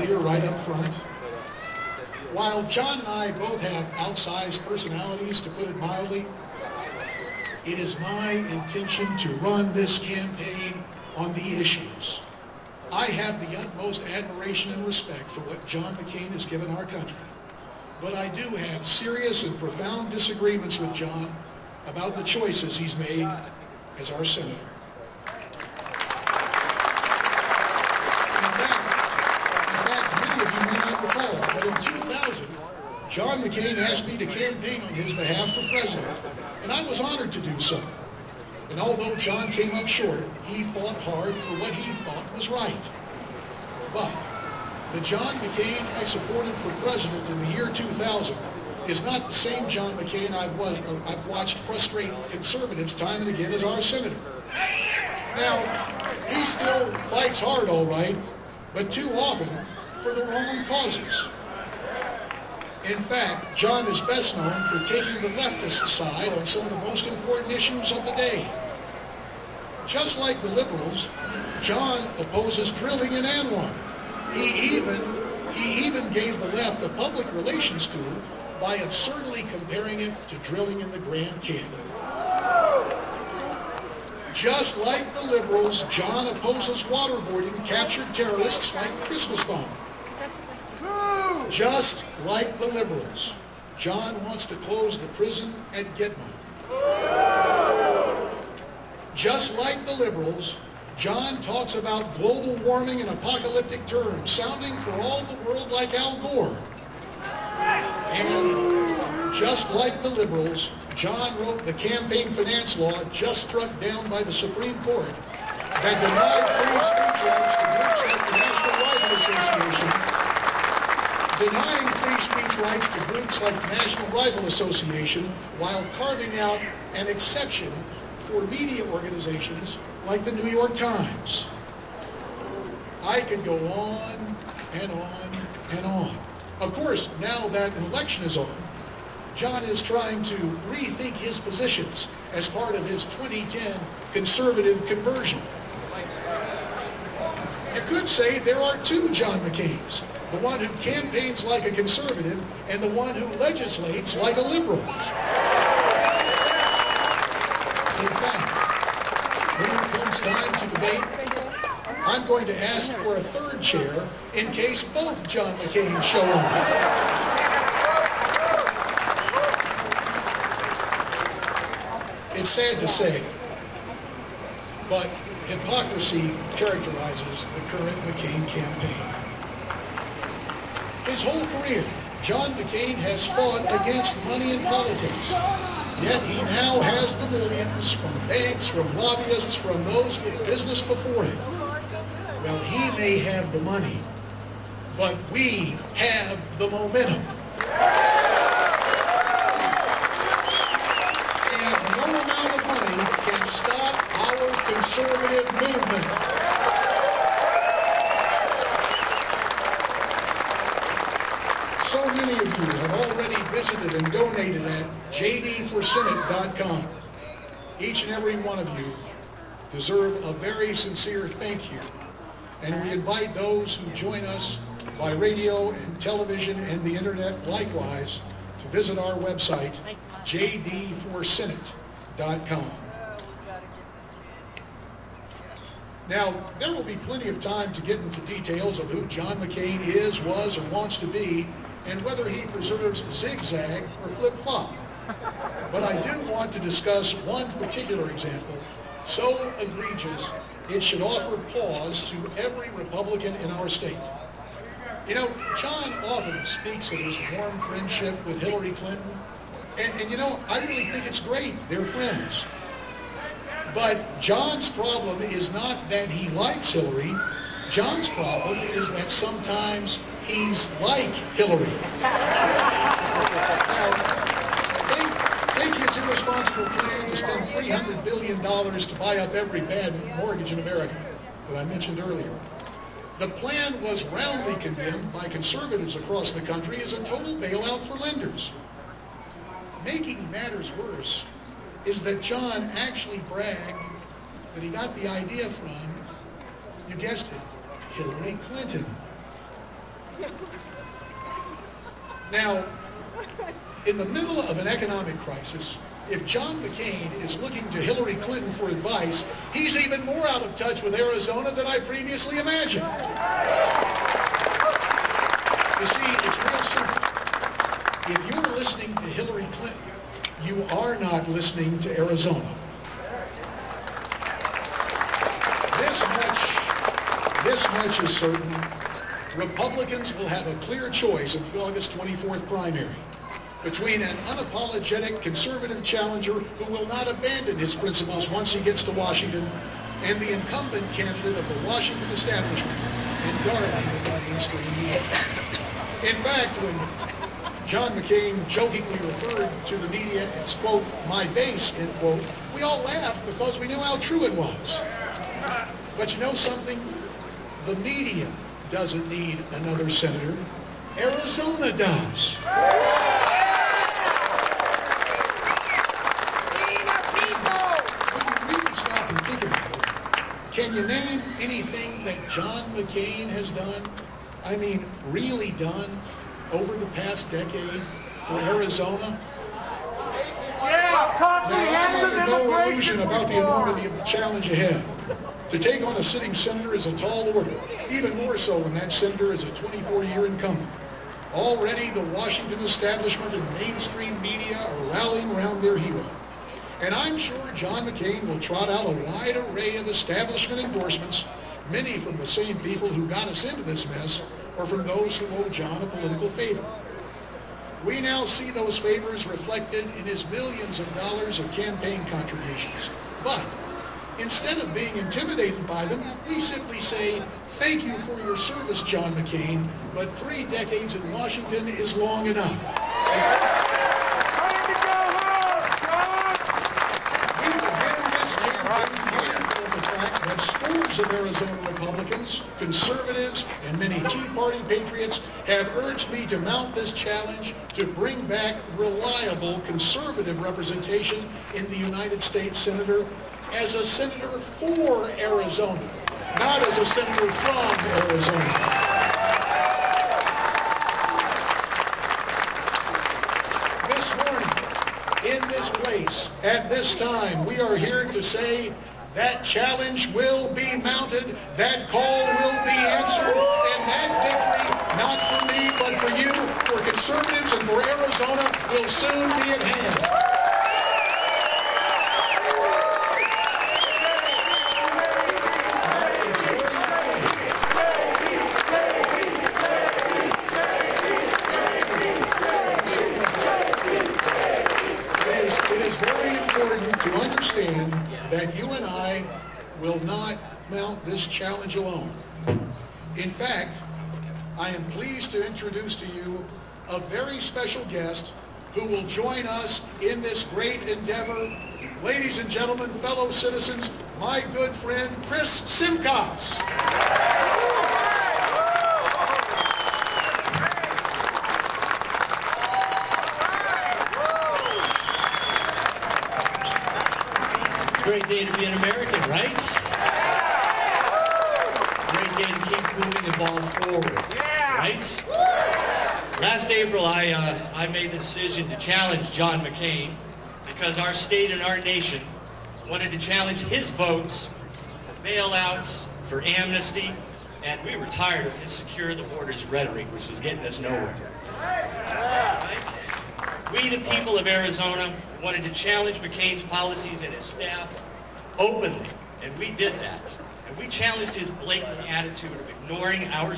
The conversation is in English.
clear right up front. While John and I both have outsized personalities, to put it mildly, it is my intention to run this campaign on the issues. I have the utmost admiration and respect for what John McCain has given our country. But I do have serious and profound disagreements with John about the choices he's made as our senator. In fact, many of you may not recall, but in 2000, John McCain asked me to campaign on his behalf for president, and I was honored to do so. And although John came up short, he fought hard for what he thought was right. But the John McCain I supported for president in the year 2000 is not the same John McCain I've watched frustrate conservatives time and again as our senator. Now, he still fights hard, all right, but too often for the wrong causes. In fact, John is best known for taking the leftist side on some of the most important issues of the day. Just like the liberals, John opposes drilling in Anwar. He even gave the left a public relations school by absurdly comparing it to drilling in the Grand Canyon. Just like the liberals, John opposes waterboarding captured terrorists like the Christmas bomber. Just like the liberals, John wants to close the prison at Gitmo. Just like the liberals, John talks about global warming in apocalyptic terms, sounding for all the world like Al Gore. And just like the liberals, John wrote the campaign finance law just struck down by the Supreme Court that denied free speech rights to groups like the National Rifle Association, denying free speech rights to groups like the National Rifle Association while carving out an exception for media organizations like the New York Times. I could go on and on and on. Of course, now that an election is on, John is trying to rethink his positions as part of his 2010 conservative conversion. You could say there are two John McCains, the one who campaigns like a conservative and the one who legislates like a liberal. In fact, when it comes time to debate, I'm going to ask for a third chair in case both John McCain show up. It's sad to say, but hypocrisy characterizes the current McCain campaign. His whole career, John McCain has fought against money in politics. Yet he now has the millions from banks, from lobbyists, from those with business before him. Well, he may have the money, but we have the momentum. And no amount of money can stop our conservative movement. So many of you have already visited and donated at jdforsenate.com. Each and every one of you deserve a very sincere thank you. And we invite those who join us by radio and television and the internet likewise to visit our website, jdforsenate.com. Now, there will be plenty of time to get into details of who John McCain is, was, or wants to be, and whether he preserves zigzag or flip-flop. But I do want to discuss one particular example, so egregious it should offer pause to every Republican in our state. You know, John often speaks of his warm friendship with Hillary Clinton, and you know, I really think it's great, they're friends. But John's problem is not that he likes Hillary. John's problem is that sometimes he's like Hillary. Now, take his irresponsible plan to spend $300 billion to buy up every bad mortgage in America that I mentioned earlier. The plan was roundly condemned by conservatives across the country as a total bailout for lenders. Making matters worse is that John actually bragged that he got the idea from, you guessed it, Hillary Clinton. Now, in the middle of an economic crisis, if John McCain is looking to Hillary Clinton for advice, he's even more out of touch with Arizona than I previously imagined. You see, it's real simple. If you're listening to Hillary Clinton, you are not listening to Arizona. This much is certain. Republicans will have a clear choice in the August 24th primary between an unapologetic conservative challenger who will not abandon his principles once he gets to Washington, and the incumbent candidate of the Washington establishment and darling of the mainstream media. In fact, when John McCain jokingly referred to the media as, quote, my base, end quote, we all laughed because we knew how true it was. But you know something? The media doesn't need another senator. Arizona does. When you really stop and think about it, can you name anything that John McCain has done? I mean, really done over the past decade for Arizona? Now, I'm under no illusion about the enormity of the challenge ahead. To take on a sitting senator is a tall order, even more so when that senator is a 24-year incumbent. Already, the Washington establishment and mainstream media are rallying around their hero. And I'm sure John McCain will trot out a wide array of establishment endorsements, many from the same people who got us into this mess, or from those who owe John a political favor. We now see those favors reflected in his millions of dollars of campaign contributions. But instead of being intimidated by them, we simply say, thank you for your service, John McCain, but 3 decades in Washington is long enough. We began this campaign mindful of the fact that scores of Arizona Republicans, conservatives, and many Tea Party patriots have urged me to mount this challenge to bring back reliable conservative representation in the United States Senate as a senator for Arizona, not as a senator from Arizona. This morning, in this place, at this time, we are here to say that challenge will be mounted, that call will be answered, and that victory, not for me, but for you, for conservatives and for Arizona, will soon be at hand. To understand that you and I will not mount this challenge alone. In fact, I am pleased to introduce to you a very special guest who will join us in this great endeavor. Ladies and gentlemen, fellow citizens, my good friend, Chris Simcox. Great day to be an American, right? Great day to keep moving the ball forward, right? Last April, I made the decision to challenge John McCain because our state and our nation wanted to challenge his votes for bailouts, for amnesty, and we were tired of his secure the borders rhetoric, which was getting us nowhere. Right? We, the people of Arizona, wanted to challenge McCain's policies and his staff openly, and we did that. And we challenged his blatant attitude of ignoring our